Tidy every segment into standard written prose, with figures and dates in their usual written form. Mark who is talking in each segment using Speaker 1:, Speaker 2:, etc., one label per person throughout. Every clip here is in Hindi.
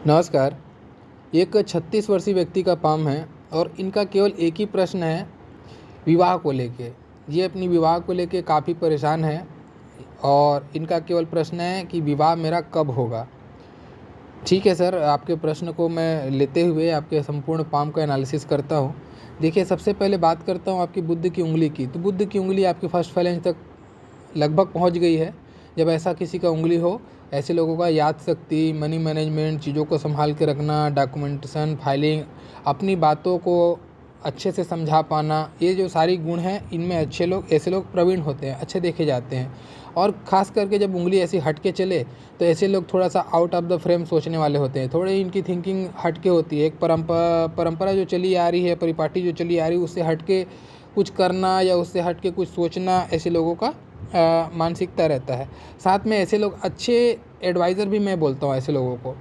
Speaker 1: नमस्कार। एक 36 वर्षीय व्यक्ति का पाम है और इनका केवल एक ही प्रश्न है विवाह को लेके। ये अपनी विवाह को लेके काफ़ी परेशान है और इनका केवल प्रश्न है कि विवाह मेरा कब होगा। ठीक है सर, आपके प्रश्न को मैं लेते हुए आपके संपूर्ण पाम का एनालिसिस करता हूँ। देखिए, सबसे पहले बात करता हूँ आपकी बुध की उंगली की। तो बुध की उंगली आपकी फर्स्ट फेलेंज तक लगभग पहुंच गई है। जब ऐसा किसी का उंगली हो, ऐसे लोगों का याद शक्ति, मनी मैनेजमेंट, चीज़ों को संभाल के रखना, डॉक्यूमेंटेशन, फाइलिंग, अपनी बातों को अच्छे से समझा पाना, ये जो सारी गुण हैं, इनमें ऐसे लोग प्रवीण होते हैं, अच्छे देखे जाते हैं। और ख़ास करके जब उंगली ऐसी हट के चले तो ऐसे लोग थोड़ा सा आउट ऑफ द फ्रेम सोचने वाले होते हैं। थोड़े इनकी थिंकिंग हट के होती है। एक परंपरा जो चली आ रही है, परिपाटी जो चली आ रही है, उससे हट के कुछ करना या उससे हट के कुछ सोचना, ऐसे लोगों का मानसिकता रहता है। साथ में ऐसे लोग अच्छे एडवाइज़र भी मैं बोलता हूँ ऐसे लोगों को।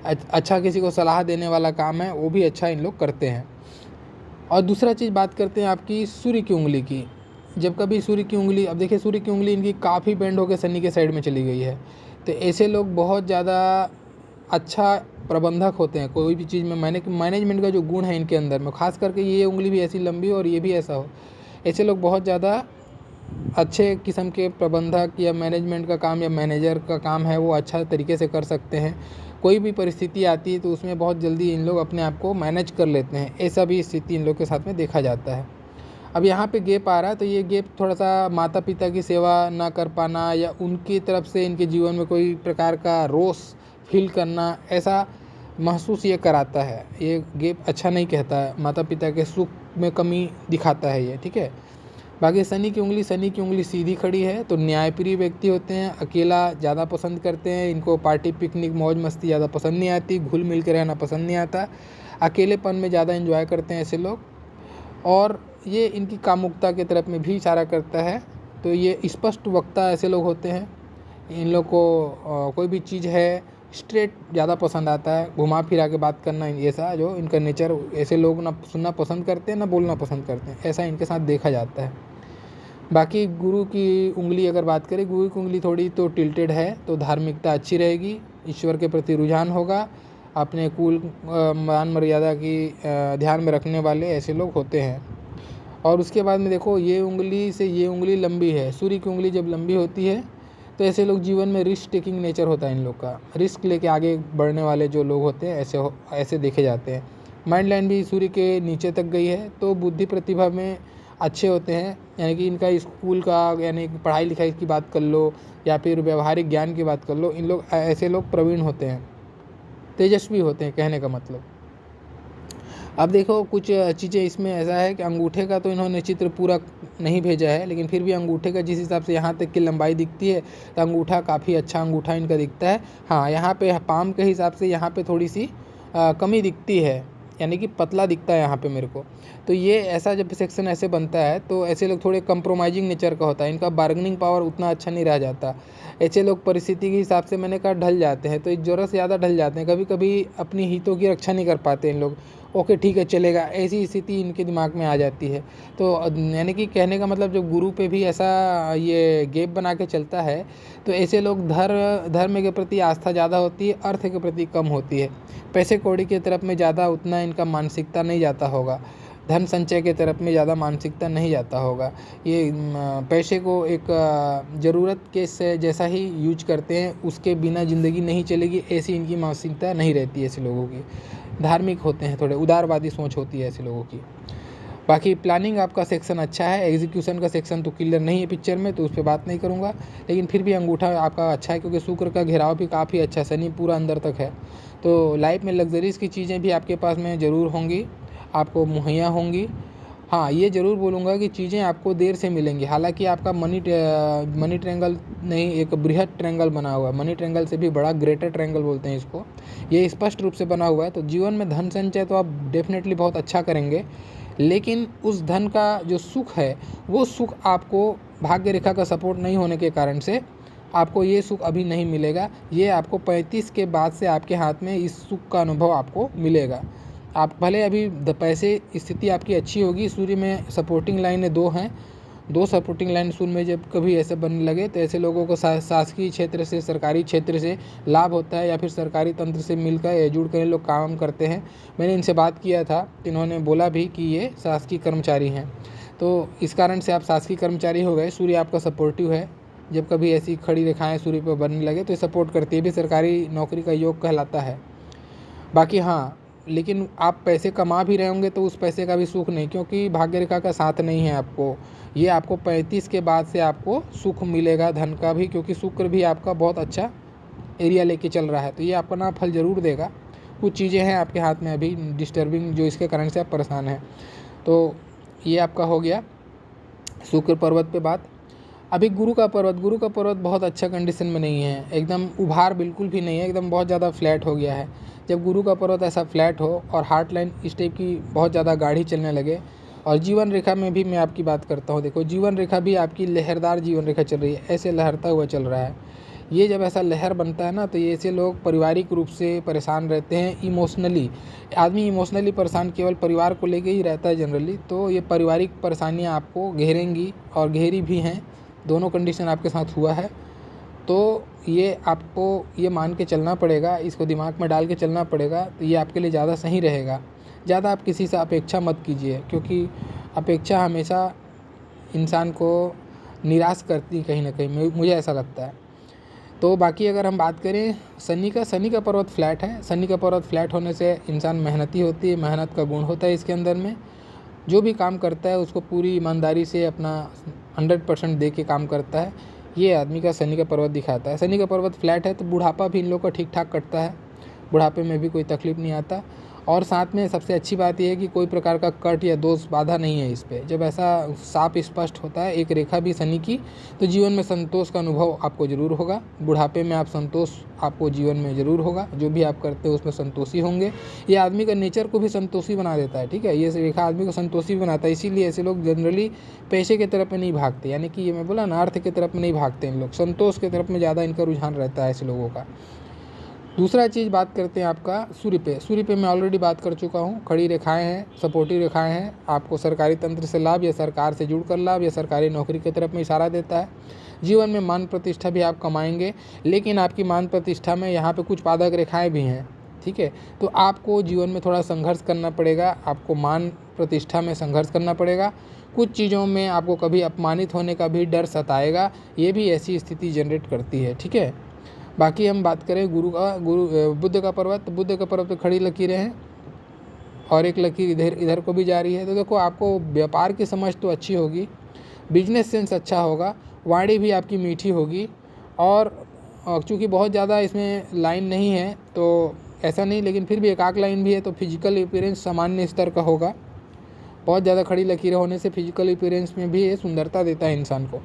Speaker 1: अच्छा किसी को सलाह देने वाला काम है, वो भी अच्छा इन लोग करते हैं। और दूसरा चीज़ बात करते हैं आपकी सूर्य की उंगली की। जब कभी सूर्य की उंगली, अब देखिए सूर्य की उंगली इनकी काफ़ी बेंड होकर शनि के साइड में चली गई है। तो ऐसे लोग बहुत ज़्यादा अच्छा प्रबंधक होते हैं। कोई भी चीज़ में मैनेजमेंट का जो गुण है इनके अंदर में, खास करके ये उंगली भी ऐसी लंबी हो और ये भी ऐसा हो, ऐसे लोग बहुत ज़्यादा अच्छे किस्म के प्रबंधक या मैनेजमेंट का काम या मैनेजर का काम है, वो अच्छा तरीके से कर सकते हैं। कोई भी परिस्थिति आती है तो उसमें बहुत जल्दी इन लोग अपने आप को मैनेज कर लेते हैं। ऐसा भी स्थिति इन लोग के साथ में देखा जाता है। अब यहाँ पे गैप आ रहा है, तो ये गैप थोड़ा सा माता पिता की सेवा ना कर पाना या उनकी तरफ से इनके जीवन में कोई प्रकार का रोष फील करना, ऐसा महसूस ये कराता है। ये गैप अच्छा नहीं कहता है, माता पिता के सुख में कमी दिखाता है ये, ठीक है। बाकी शनि की उंगली सीधी खड़ी है, तो न्यायप्रिय व्यक्ति होते हैं। अकेला ज़्यादा पसंद करते हैं, इनको पार्टी पिकनिक मौज मस्ती ज़्यादा पसंद नहीं आती, घुल मिल के रहना पसंद नहीं आता, अकेलेपन में ज़्यादा एंजॉय करते हैं ऐसे लोग। और ये इनकी कामुकता की तरफ में भी इशारा करता है। तो ये स्पष्ट वक्ता ऐसे लोग होते हैं। इन लोग को कोई भी चीज़ है स्ट्रेट ज़्यादा पसंद आता है, घुमा फिरा के बात करना, ऐसा जो इनका नेचर, ऐसे लोग ना सुनना पसंद करते हैं ना बोलना पसंद करते हैं, ऐसा इनके साथ देखा जाता है। बाकी गुरु की उंगली अगर बात करें, गुरु की उंगली थोड़ी तो टिल्टेड है, तो धार्मिकता अच्छी रहेगी, ईश्वर के प्रति रुझान होगा, अपने कुल मान मर्यादा की ध्यान में रखने वाले ऐसे लोग होते हैं। और उसके बाद में देखो, ये उंगली से ये उंगली लंबी है, सूर्य की उंगली जब लंबी होती है तो ऐसे लोग जीवन में रिस्क टेकिंग नेचर होता है इन लोग का, रिस्क लेके आगे बढ़ने वाले जो लोग होते हैं ऐसे देखे जाते हैं। माइंड लाइन भी सूर्य के नीचे तक गई है, तो बुद्धि प्रतिभा में अच्छे होते हैं। यानी कि इनका स्कूल का, यानी कि पढ़ाई लिखाई की बात कर लो या फिर व्यवहारिक ज्ञान की बात कर लो, इन लोग ऐसे लोग प्रवीण होते हैं, तेजस्वी होते हैं, कहने का मतलब। अब देखो, कुछ चीज़ें इसमें ऐसा है कि अंगूठे का तो इन्होंने चित्र पूरा नहीं भेजा है, लेकिन फिर भी अंगूठे का जिस हिसाब से यहाँ तक की लंबाई दिखती है, तो अंगूठा काफ़ी अच्छा अंगूठा इनका दिखता है। हाँ, यहाँ पे पाम के हिसाब से यहाँ पे थोड़ी सी कमी दिखती है, यानी कि पतला दिखता है यहाँ पे मेरे को। तो ये ऐसा जब सेक्शन ऐसे बनता है तो ऐसे लोग थोड़े कंप्रोमाइजिंग नेचर का होता है, इनका बार्गेनिंग पावर उतना अच्छा नहीं रह जाता। ऐसे लोग परिस्थिति के हिसाब से, मैंने कहा, ढल जाते हैं, तो एक ज़रूरत से ज़्यादा ढल जाते हैं। कभी कभी अपनी हितों की रक्षा नहीं कर पाते इन लोग। ओके ठीक है, चलेगा, ऐसी स्थिति इनके दिमाग में आ जाती है। तो यानी कि कहने का मतलब, जब गुरु पे भी ऐसा ये गैप बना के चलता है, तो ऐसे लोग धर्म के प्रति आस्था ज़्यादा होती है, अर्थ के प्रति कम होती है। पैसे कौड़ी की तरफ में ज़्यादा उतना इनका मानसिकता नहीं जाता होगा, धन संचय के तरफ में ज़्यादा मानसिकता नहीं जाता होगा। ये पैसे को एक ज़रूरत के से जैसा ही यूज करते हैं, उसके बिना ज़िंदगी नहीं चलेगी, ऐसी इनकी मानसिकता नहीं रहती है ऐसे लोगों की। धार्मिक होते हैं, थोड़े उदारवादी सोच होती है ऐसे लोगों की। बाकी प्लानिंग आपका सेक्शन अच्छा है, एग्जीक्यूशन का सेक्शन तो क्लियर नहीं है पिक्चर में, तो उस पर बात नहीं करूँगा। लेकिन फिर भी अंगूठा आपका अच्छा है, क्योंकि शुक्र का घेराव भी काफ़ी अच्छा है, शनि पूरा अंदर तक है। तो लाइफ में लग्जरीज़ की चीज़ें भी आपके पास में ज़रूर होंगी, आपको मुहैया होंगी। हाँ, ये ज़रूर बोलूँगा कि चीज़ें आपको देर से मिलेंगी। हालांकि आपका मनी ट्रायंगल नहीं, एक बृहद ट्रायंगल बना हुआ है, मनी ट्रायंगल से भी बड़ा ग्रेटर ट्रायंगल बोलते हैं इसको, ये स्पष्ट रूप से बना हुआ है। तो जीवन में धन संचय तो आप डेफिनेटली बहुत अच्छा करेंगे, लेकिन उस धन का जो सुख है, वो सुख आपको भाग्य रेखा का सपोर्ट नहीं होने के कारण से आपको ये सुख अभी नहीं मिलेगा। ये आपको 35 के बाद से आपके हाथ में इस सुख का अनुभव आपको मिलेगा। आप भले अभी पैसे स्थिति आपकी अच्छी होगी, सूर्य में सपोर्टिंग लाइनें 2 हैं, 2 सपोर्टिंग लाइन शून्य में जब कभी ऐसे बनने लगे तो ऐसे लोगों को शासकीय क्षेत्र से, सरकारी क्षेत्र से लाभ होता है या फिर सरकारी तंत्र से मिलकर या जुड़ कर ये लोग काम करते हैं। मैंने इनसे बात किया था, इन्होंने बोला भी कि ये शासकीय कर्मचारी हैं, तो इस कारण से आप शासकीय कर्मचारी हो गए। सूर्य आपका सपोर्टिव है, जब कभी ऐसी खड़ी रेखाएं सूर्य पर बनने लगे तो ये सपोर्ट करती है, भी सरकारी नौकरी का योग कहलाता है। बाकी हाँ, लेकिन आप पैसे कमा भी रहे होंगे तो उस पैसे का भी सुख नहीं, क्योंकि भाग्य रेखा का साथ नहीं है आपको। ये आपको 35 के बाद से आपको सुख मिलेगा धन का भी, क्योंकि शुक्र भी आपका बहुत अच्छा एरिया लेके चल रहा है, तो ये आपका ना फल ज़रूर देगा। कुछ चीज़ें हैं आपके हाथ में अभी डिस्टर्बिंग, जो इसके कारण से आप परेशान हैं। तो ये आपका हो गया शुक्र पर्वत पे बात। अभी गुरु का पर्वत बहुत अच्छा कंडीशन में नहीं है, एकदम उभार बिल्कुल भी नहीं है, एकदम बहुत ज़्यादा फ्लैट हो गया है। जब गुरु का पर्वत ऐसा फ्लैट हो और हार्ट लाइन इस टाइप की बहुत ज़्यादा गाढ़ी चलने लगे, और जीवन रेखा में भी मैं आपकी बात करता हूँ, देखो जीवन रेखा भी आपकी लहरदार जीवन रेखा चल रही है, ऐसे लहरता हुआ चल रहा है। ये जब ऐसा लहर बनता है ना, तो ये ऐसे लोग पारिवारिक रूप से परेशान रहते हैं, इमोशनली। आदमी इमोशनली परेशान केवल परिवार को लेके ही रहता है जनरली, तो ये पारिवारिक परेशानियाँ आपको घेरेंगी और घेरी भी हैं, दोनों कंडीशन आपके साथ हुआ है। तो ये आपको ये मान के चलना पड़ेगा, इसको दिमाग में डाल के चलना पड़ेगा, तो ये आपके लिए ज़्यादा सही रहेगा। ज़्यादा आप किसी से अपेक्षा मत कीजिए, क्योंकि अपेक्षा हमेशा इंसान को निराश करती है कहीं ना कहीं, मुझे ऐसा लगता है। तो बाकी अगर हम बात करें शनि का पर्वत फ्लैट है। शनि का पर्वत फ्लैट होने से इंसान मेहनती होती है, मेहनत का गुण होता है इसके अंदर में। जो भी काम करता है उसको पूरी ईमानदारी से अपना 100% दे के काम करता है, ये आदमी का शनि का पर्वत दिखाता है। शनि का पर्वत फ्लैट है तो बुढ़ापा भी इन लोगों का ठीक ठाक कटता है, बुढ़ापे में भी कोई तकलीफ नहीं आता। और साथ में सबसे अच्छी बात यह है कि कोई प्रकार का कट या दोष बाधा नहीं है इस पर। जब ऐसा साफ स्पष्ट होता है एक रेखा भी शनि की, तो जीवन में संतोष का अनुभव आपको ज़रूर होगा। बुढ़ापे में आप संतोष आपको जीवन में ज़रूर होगा, जो भी आप करते हो उसमें संतोषी होंगे। ये आदमी का नेचर को भी संतोषी बना देता है, ठीक है, ये रेखा आदमी को संतोषी बनाता है। इसीलिए ऐसे लोग जनरली पैसे की तरफ में नहीं भागते, यानी कि ये मैं बोला ना, अर्थ की तरफ में नहीं भागते इन लोग, संतोष की तरफ में ज़्यादा इनका रुझान रहता है ऐसे लोगों का। दूसरा चीज़ बात करते हैं आपका सूर्य पे मैं ऑलरेडी बात कर चुका हूँ। खड़ी रेखाएं हैं, सपोर्टिव रेखाएं हैं, आपको सरकारी तंत्र से लाभ या सरकार से जुड़कर लाभ या सरकारी नौकरी की तरफ में इशारा देता है। जीवन में मान प्रतिष्ठा भी आप कमाएंगे, लेकिन आपकी मान प्रतिष्ठा में यहाँ पे कुछ पादक रेखाएं भी हैं, ठीक है। तो आपको जीवन में थोड़ा संघर्ष करना पड़ेगा, आपको मान प्रतिष्ठा में संघर्ष करना पड़ेगा। कुछ चीज़ों में आपको कभी अपमानित होने का भी डर सताएगा, ये भी ऐसी स्थिति जनरेट करती है, ठीक है। बाकी हम बात करें बुध का पर्वत, बुध का पर्वत पे खड़ी लकीरें हैं और एक लकीर इधर को भी जा रही है। तो देखो आपको व्यापार की समझ तो अच्छी होगी, बिजनेस सेंस अच्छा होगा, वाणी भी आपकी मीठी होगी। और चूँकि बहुत ज़्यादा इसमें लाइन नहीं है तो ऐसा नहीं, लेकिन फिर भी एक आध लाइन भी है, तो फिजिकल अपीयरेंस सामान्य स्तर का होगा। बहुत ज़्यादा खड़ी लकीरें होने से फिजिकल अपीयरेंस में भी ये सुंदरता देता है इंसान को।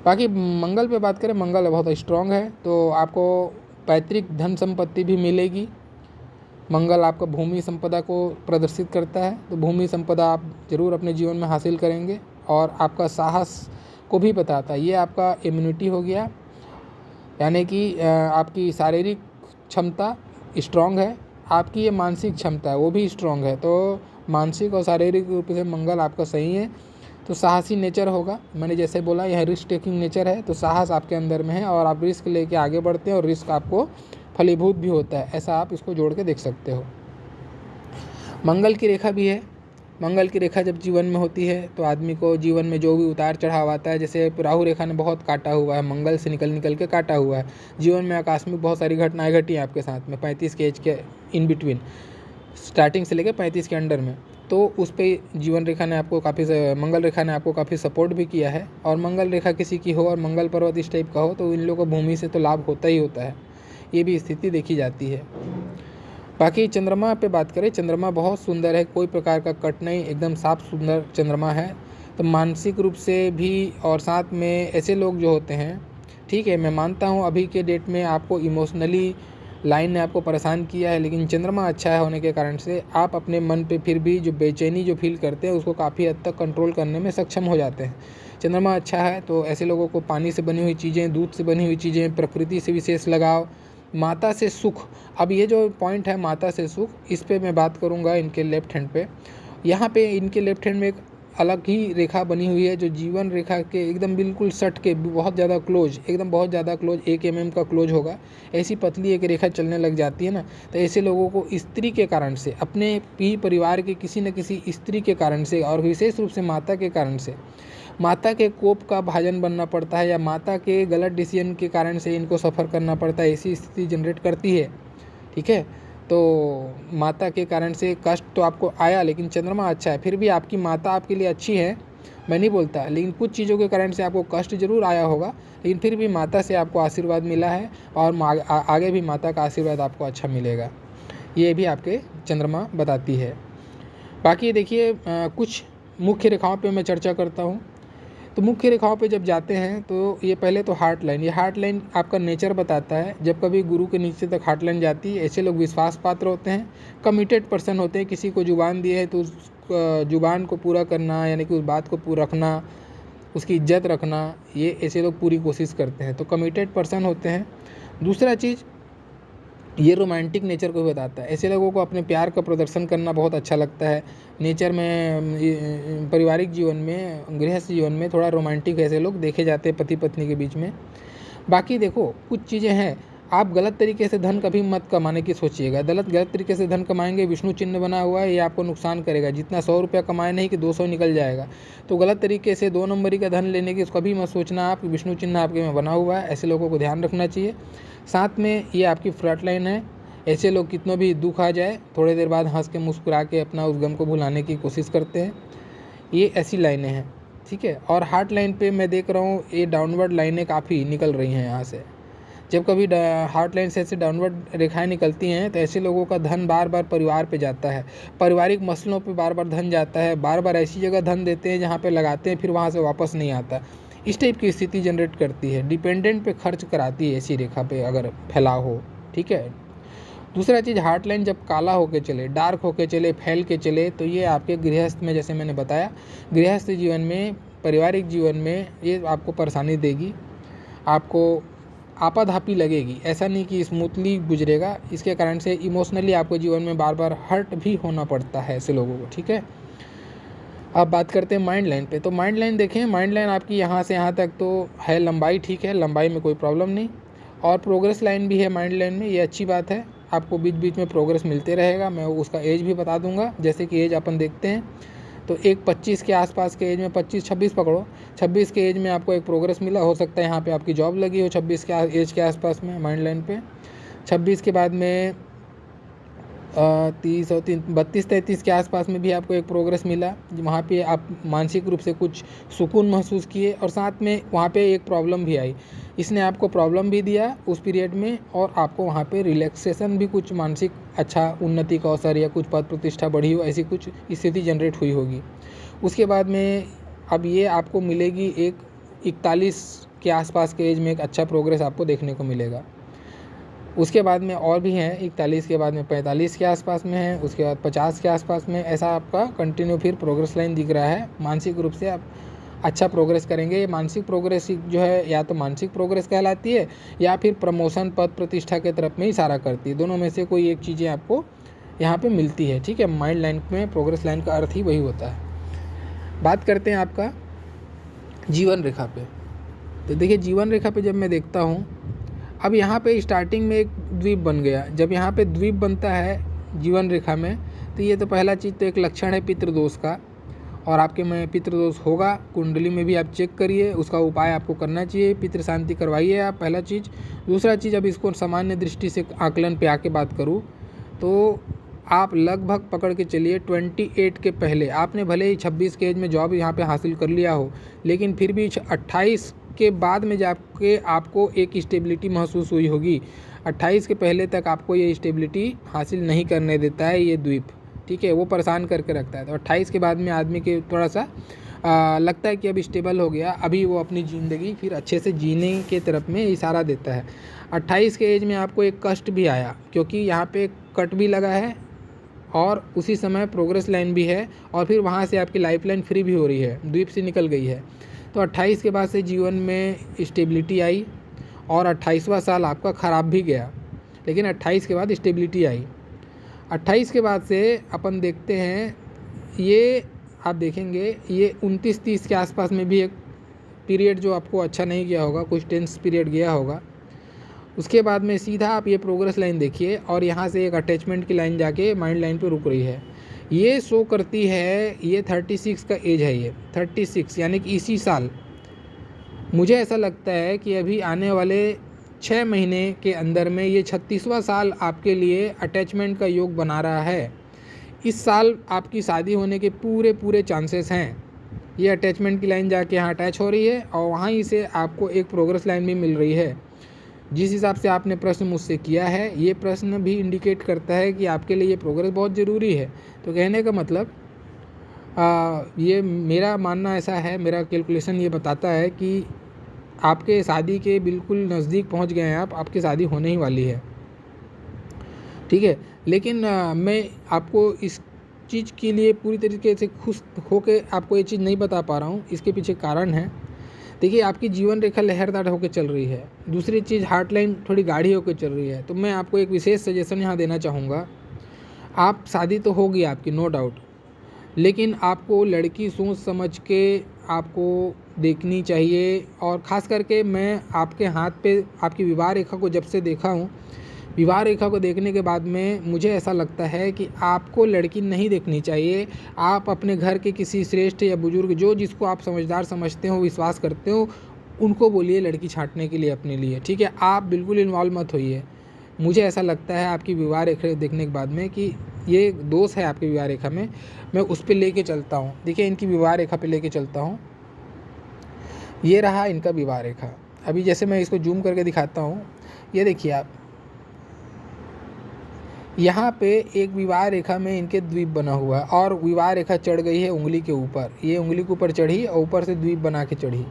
Speaker 1: बाकी मंगल पे बात करें, मंगल बहुत स्ट्रॉन्ग है, तो आपको पैतृक धन संपत्ति भी मिलेगी। मंगल आपका भूमि संपदा को प्रदर्शित करता है, तो भूमि संपदा आप जरूर अपने जीवन में हासिल करेंगे। और आपका साहस को भी बताता है, ये आपका इम्यूनिटी हो गया, यानी कि आपकी शारीरिक क्षमता स्ट्रॉन्ग है, आपकी ये मानसिक क्षमता है वो भी स्ट्रॉन्ग है। तो मानसिक और शारीरिक रूप से मंगल आपका सही है। तो साहसी नेचर होगा, मैंने जैसे बोला यह रिस्क टेकिंग नेचर है, तो साहस आपके अंदर में है और आप रिस्क लेके आगे बढ़ते हैं और रिस्क आपको फलीभूत भी होता है, ऐसा आप इसको जोड़ के देख सकते हो। मंगल की रेखा भी है, मंगल की रेखा जब जीवन में होती है तो आदमी को जीवन में जो भी उतार चढ़ाव आता है, जैसे राहु रेखा ने बहुत काटा हुआ है, मंगल से निकल के काटा हुआ है, जीवन में आकस्मिक बहुत सारी घटनाएं घटी हैं आपके साथ में 35 के एज के इन बिटवीन, स्टार्टिंग से लेकर 35 के अंडर में। तो उस पर जीवन रेखा ने आपको मंगल रेखा ने आपको काफ़ी सपोर्ट भी किया है। और मंगल रेखा किसी की हो और मंगल पर्वत इस टाइप का हो तो इन लोगों को भूमि से तो लाभ होता ही होता है, ये भी स्थिति देखी जाती है। बाकी चंद्रमा पे बात करें, चंद्रमा बहुत सुंदर है, कोई प्रकार का कट नहीं, एकदम साफ सुंदर चंद्रमा है। तो मानसिक रूप से भी और साथ में ऐसे लोग जो होते हैं, ठीक है, मैं मानता हूँ अभी के डेट में आपको इमोशनली लाइन ने आपको परेशान किया है, लेकिन चंद्रमा अच्छा है होने के कारण से आप अपने मन पे फिर भी जो बेचैनी जो फील करते हैं उसको काफ़ी हद तक कंट्रोल करने में सक्षम हो जाते हैं। चंद्रमा अच्छा है तो ऐसे लोगों को पानी से बनी हुई चीज़ें, दूध से बनी हुई चीज़ें, प्रकृति से विशेष लगाव, माता से सुख। अब ये जो पॉइंट है माता से सुख, इस पर मैं बात करूँगा इनके लेफ्ट हैंड पे। यहाँ पे इनके लेफ्ट हैंड में एक अलग ही रेखा बनी हुई है जो जीवन रेखा के एकदम बिल्कुल सट के बहुत ज़्यादा क्लोज, एकदम बहुत ज़्यादा क्लोज 1 mm का क्लोज होगा, ऐसी पतली एक रेखा चलने लग जाती है ना, तो ऐसे लोगों को स्त्री के कारण से, अपने ही परिवार के किसी न किसी स्त्री के कारण से और विशेष रूप से माता के कारण से, माता के कोप का भाजन बनना पड़ता है या माता के गलत डिसीजन के कारण से इनको सफ़र करना पड़ता है, ऐसी स्थिति जनरेट करती है। ठीक है, तो माता के कारण से कष्ट तो आपको आया, लेकिन चंद्रमा अच्छा है, फिर भी आपकी माता आपके लिए अच्छी है, मैं नहीं बोलता, लेकिन कुछ चीज़ों के कारण से आपको कष्ट जरूर आया होगा, लेकिन फिर भी माता से आपको आशीर्वाद मिला है और आगे भी माता का आशीर्वाद आपको अच्छा मिलेगा, ये भी आपके चंद्रमा बताती है। बाकी देखिए कुछ मुख्य रेखाओं पे मैं चर्चा करता हूँ। तो मुख्य रेखाओं पे जब जाते हैं तो ये पहले तो हार्ट लाइन, ये हार्ट लाइन आपका नेचर बताता है। जब कभी गुरु के नीचे तक हार्ट लाइन जाती है, ऐसे लोग विश्वास पात्र होते हैं, कमिटेड पर्सन होते हैं, किसी को जुबान दी है तो उस जुबान को पूरा करना, यानी कि उस बात को पूरा रखना, उसकी इज्जत रखना, ये ऐसे लोग पूरी कोशिश करते हैं, तो कमिटेड पर्सन होते हैं। दूसरा चीज़, ये रोमांटिक नेचर को भी बताता है, ऐसे लोगों को अपने प्यार का प्रदर्शन करना बहुत अच्छा लगता है। नेचर में पारिवारिक जीवन में, गृहस्थ जीवन में थोड़ा रोमांटिक ऐसे लोग देखे जाते हैं पति पत्नी के बीच में। बाकी देखो कुछ चीज़ें हैं, आप गलत तरीके से धन कभी मत कमाने की सोचिएगा। गलत तरीके से धन कमाएंगे, विष्णु चिन्ह बना हुआ है, ये आपको नुकसान करेगा। जितना 100 रुपया कमाए नहीं कि 200 निकल जाएगा, तो गलत तरीके से 2 नंबरी का धन लेने की कभी मत सोचना आप। विष्णु चिन्ह आपके में बना हुआ है, ऐसे लोगों को ध्यान रखना चाहिए। साथ में ये आपकी फ्लड लाइन है, ऐसे लोग कितना भी दुख आ जाए थोड़ी देर बाद हंस के मुस्कुरा के अपना उस गम को भुलाने की कोशिश करते हैं, ये ऐसी लाइनें हैं। ठीक है, और हार्ट लाइन पे मैं देख रहा हूँ ये डाउनवर्ड लाइनें काफ़ी निकल रही हैं यहाँ से। जब कभी हार्ट लाइन से ऐसे डाउनवर्ड रेखाएं निकलती हैं तो ऐसे लोगों का धन बार बार परिवार पे जाता है, पारिवारिक मसलों पे बार बार धन जाता है, बार बार ऐसी जगह धन देते हैं जहाँ पे लगाते हैं फिर वहाँ से वापस नहीं आता, इस टाइप की स्थिति जनरेट करती है। डिपेंडेंट पे खर्च कराती है ऐसी रेखा पे अगर फैलाव हो। ठीक है, दूसरा चीज़, हार्ट लाइन जब काला होके चले, डार्क होके चले, फैल के चले, तो ये आपके गृहस्थ में, जैसे मैंने बताया, गृहस्थ जीवन में, पारिवारिक जीवन में ये आपको परेशानी देगी, आपको आपाधापी लगेगी, ऐसा नहीं कि स्मूथली गुजरेगा। इसके कारण से इमोशनली आपको जीवन में बार बार हर्ट भी होना पड़ता है ऐसे लोगों को। ठीक है, अब बात करते हैं माइंड लाइन पे। तो माइंड लाइन देखें, माइंड लाइन आपकी यहाँ से यहाँ तक तो है, लंबाई ठीक है, लंबाई में कोई प्रॉब्लम नहीं, और प्रोग्रेस लाइन भी है माइंड लाइन में, ये अच्छी बात है, आपको बीच बीच में प्रोग्रेस मिलते रहेगा। मैं उसका एज भी बता दूंगा, जैसे कि एज अपन देखते हैं तो एक 25 के आसपास के एज में, 25-26 पकड़ो, 26 के एज में आपको एक प्रोग्रेस मिला, हो सकता है यहाँ पे आपकी जॉब लगी हो 26 के एज के आसपास में माइंड लाइन पे। 26 के बाद में 30 और 32-33 के आसपास में भी आपको एक प्रोग्रेस मिला, वहाँ पे आप मानसिक रूप से कुछ सुकून महसूस किए, और साथ में वहाँ पे एक प्रॉब्लम भी आई, इसने आपको प्रॉब्लम भी दिया उस पीरियड में, और आपको वहाँ पे रिलैक्सेशन भी, कुछ मानसिक अच्छा उन्नति का अवसर या कुछ पद प्रतिष्ठा बढ़ी हो, ऐसी कुछ स्थिति जनरेट हुई होगी। उसके बाद में अब ये आपको मिलेगी एक 41 के आसपास के एज में एक अच्छा प्रोग्रेस आपको देखने को मिलेगा। उसके बाद में और भी हैं, 41 के बाद में 45 के आसपास में है, उसके बाद 50 के आसपास में, ऐसा आपका कंटिन्यू फिर प्रोग्रेस लाइन दिख रहा है। मानसिक रूप से आप अच्छा प्रोग्रेस करेंगे। ये मानसिक प्रोग्रेस जो है या तो मानसिक प्रोग्रेस कहलाती है या फिर प्रमोशन, पद प्रतिष्ठा के तरफ में इशारा करती है, दोनों में से कोई एक चीज़ें आपको यहाँ पे मिलती है। ठीक है, माइंड लाइन में प्रोग्रेस लाइन का अर्थ ही वही होता है। बात करते हैं आपका जीवन रेखा पे। तो देखिए जीवन रेखा पे जब मैं देखता हूँ, अब यहाँ पे स्टार्टिंग में एक द्वीप बन गया। जब यहाँ पे द्वीप बनता है जीवन रेखा में, तो ये तो पहला चीज़ तो एक लक्षण है पितृदोष का, और आपके में पितृदोष होगा, कुंडली में भी आप चेक करिए, उसका उपाय आपको करना चाहिए, पितृ शांति करवाइए आप, पहला चीज़। दूसरा चीज़, अब इसको सामान्य दृष्टि से आकलन पे आके बात करूँ तो आप लगभग पकड़ के चलिए 28 के पहले, आपने भले ही 26 के एज में जॉब यहाँ पे हासिल कर लिया हो, लेकिन फिर भी 28 के बाद में जाके आपको एक स्टेबिलिटी महसूस हुई होगी। 28 के पहले तक आपको ये स्टेबिलिटी हासिल नहीं करने देता है ये द्वीप। ठीक है, वो परेशान करके रखता है। तो 28 के बाद में आदमी के थोड़ा सा लगता है कि अब स्टेबल हो गया, अभी वो अपनी ज़िंदगी फिर अच्छे से जीने के तरफ में इशारा देता है। 28 के एज में आपको एक कष्ट भी आया, क्योंकि यहाँ पे कट भी लगा है और उसी समय प्रोग्रेस लाइन भी है, और फिर वहाँ से आपकी लाइफ लाइन फ्री भी हो रही है, द्वीप से निकल गई है। तो 28 के बाद से जीवन में स्टेबिलिटी आई, और 28वां साल आपका ख़राब भी गया, लेकिन 28 के बाद स्टेबिलिटी आई। 28 के बाद से अपन देखते हैं ये आप देखेंगे ये 29-30 के आसपास में भी एक पीरियड जो आपको अच्छा नहीं गया होगा, कुछ टेंस पीरियड गया होगा। उसके बाद में सीधा आप ये प्रोग्रेस लाइन देखिए और यहाँ से एक अटैचमेंट की लाइन जाके माइंड लाइन पे रुक रही है। ये शो करती है, ये 36 का एज है, ये 36 यानी कि इसी साल। मुझे ऐसा लगता है कि अभी आने वाले 6 महीने के अंदर में ये 36वां साल आपके लिए अटैचमेंट का योग बना रहा है। इस साल आपकी शादी होने के पूरे चांसेस हैं। ये अटैचमेंट की लाइन जाके यहाँ अटैच हो रही है और वहाँ ही से आपको एक प्रोग्रेस लाइन भी मिल रही है। जिस हिसाब से आपने प्रश्न मुझसे किया है, ये प्रश्न भी इंडिकेट करता है कि आपके लिए ये प्रोग्रेस बहुत ज़रूरी है। तो कहने का मतलब ये मेरा मानना ऐसा है, मेरा कैलकुलेशन ये बताता है कि आपके शादी के बिल्कुल नज़दीक पहुंच गए हैं आप, आपकी शादी होने ही वाली है, ठीक है। लेकिन मैं आपको इस चीज़ के लिए पूरी तरीके से खुश होके आपको ये चीज़ नहीं बता पा रहा हूँ। इसके पीछे कारण है, देखिए आपकी जीवन रेखा लहरदार होकर चल रही है। दूसरी चीज़ हार्ट लाइन थोड़ी गाढ़ी होकर चल रही है। तो मैं आपको एक विशेष सजेशन यहाँ देना चाहूँगा। आप शादी तो होगी आपकी, नो डाउट, लेकिन आपको लड़की सोच समझ के आपको देखनी चाहिए। और ख़ास करके मैं आपके हाथ पे आपकी विवाह रेखा को जब से देखा हूँ, विवाह रेखा को देखने के बाद में मुझे ऐसा लगता है कि आपको लड़की नहीं देखनी चाहिए। आप अपने घर के किसी श्रेष्ठ या बुजुर्ग, जो जिसको आप समझदार समझते हो, विश्वास करते हो, उनको बोलिए लड़की छांटने के लिए अपने लिए, ठीक है। आप बिल्कुल इन्वॉल्व मत होइए। मुझे ऐसा लगता है आपकी विवाह रेखा देखने के बाद में कि ये दोष है आपकी विवाह रेखा में, मैं उस पर लेके चलता हूँ। देखिए इनकी विवाह रेखा पे लेके चलता हूँ। ये रहा इनका विवाह रेखा। अभी जैसे मैं इसको जूम करके दिखाता हूँ, ये देखिए आप, यहाँ पे एक विवाह रेखा में इनके द्वीप बना हुआ है और विवाह रेखा चढ़ गई है उंगली के ऊपर। ये उंगली के ऊपर चढ़ी और ऊपर से द्वीप बना के चढ़ी।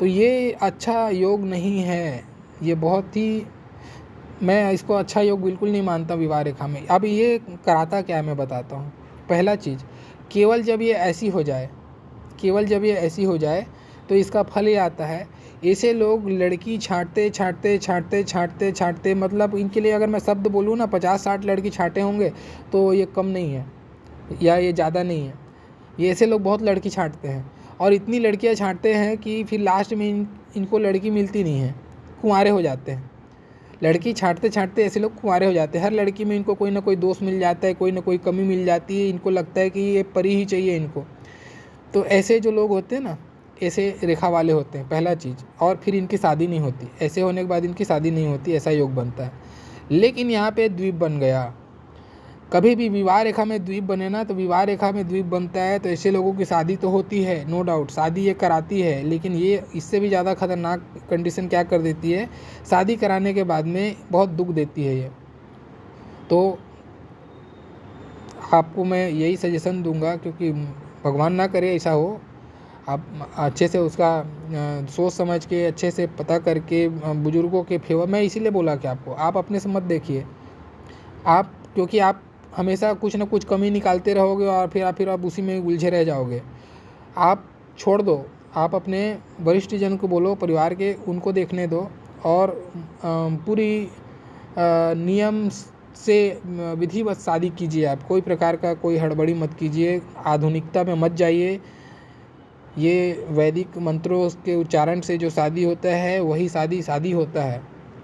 Speaker 1: तो ये अच्छा योग नहीं है, ये बहुत ही, मैं इसको अच्छा योग बिल्कुल नहीं मानता विवाह रेखा में। अब ये कराता क्या है मैं बताता हूँ। पहला चीज़, केवल जब ये ऐसी हो जाए, केवल जब ये ऐसी हो जाए तो इसका फल ये आता है। ऐसे लोग लड़की छांटते, मतलब इनके लिए अगर मैं शब्द बोलूँ ना, 50-60 लड़की छांटे होंगे तो ये कम नहीं है या ये ज़्यादा नहीं है। ये ऐसे लोग बहुत लड़की छांटते हैं और इतनी लड़कियां छांटते हैं कि फिर लास्ट में इनको लड़की मिलती नहीं है, कुंवारे हो जाते हैं। लड़की छांटते छांटते ऐसे लोग कुंवारे हो जाते हैं। हर लड़की में इनको कोई ना कोई दोष मिल जाता है, कोई ना कोई कमी मिल जाती है। इनको लगता है कि ये परी ही चाहिए इनको। तो ऐसे जो लोग होते हैं ना, ऐसे रेखा वाले होते हैं, पहला चीज़। और फिर इनकी शादी नहीं होती, ऐसे होने के बाद इनकी शादी नहीं होती, ऐसा योग बनता है। लेकिन यहाँ पे द्वीप बन गया। कभी भी विवाह रेखा में द्वीप बने ना, तो विवाह रेखा में द्वीप बनता है तो ऐसे लोगों की शादी तो होती है, नो डाउट, शादी ये कराती है। लेकिन ये इससे भी ज़्यादा खतरनाक कंडीशन क्या कर देती है, शादी कराने के बाद में बहुत दुख देती है ये। तो आपको मैं यही सजेशन दूंगा, क्योंकि भगवान ना करे ऐसा हो, आप अच्छे से उसका सोच समझ के, अच्छे से पता करके, बुजुर्गों के फेवर, मैं इसीलिए बोला कि आपको, आप अपने से मत देखिए आप, क्योंकि आप हमेशा कुछ ना कुछ कमी निकालते रहोगे और फिर आप उसी में उलझे रह जाओगे। आप छोड़ दो, आप अपने वरिष्ठ जन को बोलो, परिवार के, उनको देखने दो और पूरी नियम से विधिवत शादी कीजिए। आप कोई प्रकार का कोई हड़बड़ी मत कीजिए, आधुनिकता में मत जाइए। ये वैदिक मंत्रों के उच्चारण से जो शादी होता है वही शादी होता है,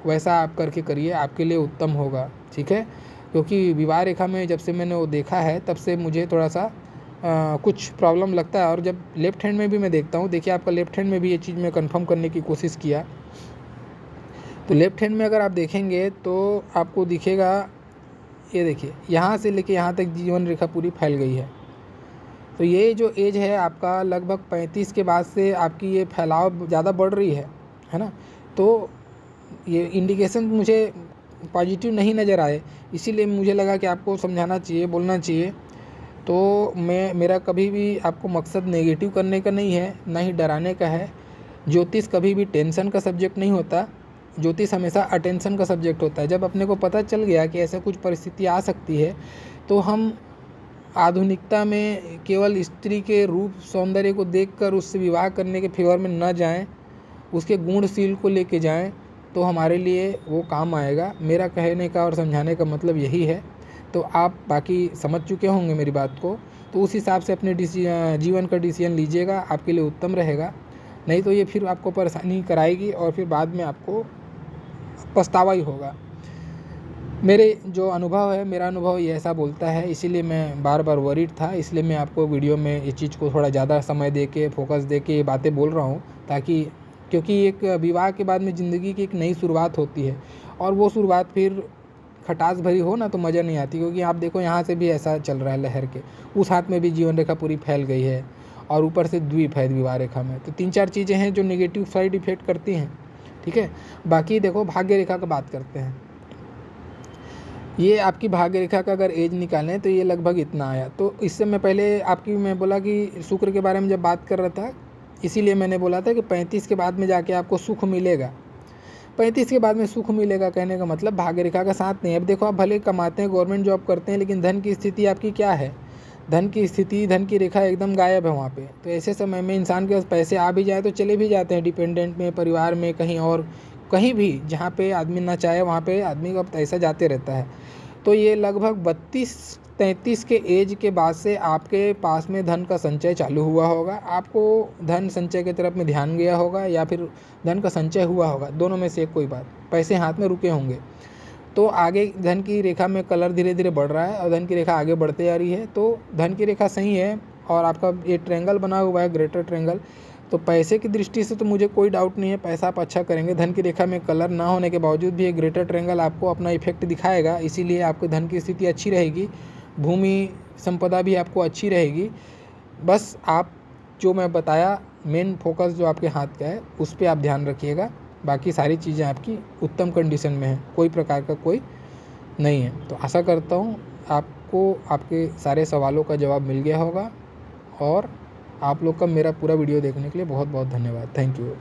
Speaker 1: वैसा आप करके करिए, आपके लिए उत्तम होगा, ठीक है। क्योंकि विवाह रेखा में जब से मैंने वो देखा है तब से मुझे थोड़ा सा कुछ प्रॉब्लम लगता है। और जब लेफ्ट हैंड में भी मैं देखता हूँ, देखिए आपका लेफ्ट हैंड में भी ये चीज़ मैं कंफर्म करने की कोशिश किया, तो लेफ्ट हैंड में अगर आप देखेंगे तो आपको दिखेगा, ये देखिए यहाँ से लेके यहाँ तक जीवन रेखा पूरी फैल गई है। तो ये जो एज है आपका लगभग 35 के बाद से आपकी ये फैलाव ज़्यादा बढ़ रही है ना। तो ये इंडिकेशन मुझे पॉजिटिव नहीं नज़र आए, इसीलिए मुझे लगा कि आपको समझाना चाहिए, बोलना चाहिए। तो मेरा कभी भी आपको मकसद नेगेटिव करने का नहीं है, ना ही डराने का है। ज्योतिष कभी भी टेंशन का सब्जेक्ट नहीं होता, ज्योतिष हमेशा अटेंशन का सब्जेक्ट होता है। जब अपने को पता चल गया कि ऐसा कुछ परिस्थिति आ सकती है, तो हम आधुनिकता में केवल स्त्री के रूप सौंदर्य को देखकर उससे विवाह करने के फेवर में न जाएं, उसके गुणशील को लेके जाएं, तो हमारे लिए वो काम आएगा। मेरा कहने का और समझाने का मतलब यही है। तो आप बाकी समझ चुके होंगे मेरी बात को। तो उस हिसाब से अपने जीवन का डिसीजन लीजिएगा, आपके लिए उत्तम रहेगा। नहीं तो ये फिर आपको परेशानी कराएगी और फिर बाद में आपको पछतावा ही होगा। मेरा अनुभव ये ऐसा बोलता है, इसीलिए मैं बार बार वरीड था, इसलिए मैं आपको वीडियो में इस चीज़ को थोड़ा ज़्यादा समय दे के, फोकस दे के ये बातें बोल रहा हूँ, ताकि क्योंकि एक विवाह के बाद में ज़िंदगी की एक नई शुरुआत होती है, और वो शुरुआत फिर खटास भरी हो ना तो मज़ा नहीं आती। क्योंकि आप देखो यहाँ से भी ऐसा चल रहा है लहर के, उस हाथ में भी जीवन रेखा पूरी फैल गई है, और ऊपर से द्वीप है विवाह रेखा में। तो 3-4 चीज़ें हैं जो नेगेटिव साइड इफेक्ट करती हैं, ठीक है। बाकी देखो भाग्य रेखा का बात करते हैं। ये आपकी भाग्य रेखा का अगर एज निकालें तो ये लगभग इतना आया। तो इससे मैं पहले मैं बोला कि शुक्र के बारे में जब बात कर रहा था, इसीलिए मैंने बोला था कि 35 के बाद में जाके आपको सुख मिलेगा। 35 के बाद में सुख मिलेगा कहने का मतलब भाग्य रेखा का साथ नहीं है। अब देखो, आप भले कमाते हैं, गवर्नमेंट जॉब करते हैं, लेकिन धन की स्थिति आपकी क्या है? धन की रेखा एकदम गायब है वहाँ पे। तो ऐसे समय में इंसान के पास पैसे आ भी जाए तो चले भी जाते हैं, डिपेंडेंट में, परिवार में, कहीं और कहीं भी जहाँ पे आदमी ना चाहे वहाँ पे आदमी का पैसा जाते रहता है। तो ये लगभग 32-33 के एज के बाद से आपके पास में धन का संचय चालू हुआ होगा। आपको धन संचय की तरफ में ध्यान गया होगा, या फिर धन का संचय हुआ होगा, दोनों में से कोई बात। पैसे हाथ में रुके होंगे। तो आगे धन की रेखा में कलर धीरे धीरे बढ़ रहा है और धन की रेखा आगे बढ़ते जा रही है। तो धन की रेखा सही है, और आपका ये ट्रायंगल बना हुआ है, ग्रेटर ट्रायंगल। तो पैसे की दृष्टि से तो मुझे कोई डाउट नहीं है, पैसा आप अच्छा करेंगे। धन की रेखा में कलर ना होने के बावजूद भी ये ग्रेटर ट्रायंगल आपको अपना इफेक्ट दिखाएगा, इसीलिए आपके धन की स्थिति अच्छी रहेगी, भूमि संपदा भी आपको अच्छी रहेगी। बस आप जो मैं बताया, मेन फोकस जो आपके हाथ का है उस पर आप ध्यान रखिएगा। बाकी सारी चीज़ें आपकी उत्तम कंडीशन में हैं, कोई प्रकार का कोई नहीं है। तो आशा करता हूँ आपको आपके सारे सवालों का जवाब मिल गया होगा, और आप लोग का मेरा पूरा वीडियो देखने के लिए बहुत बहुत धन्यवाद। Thank you.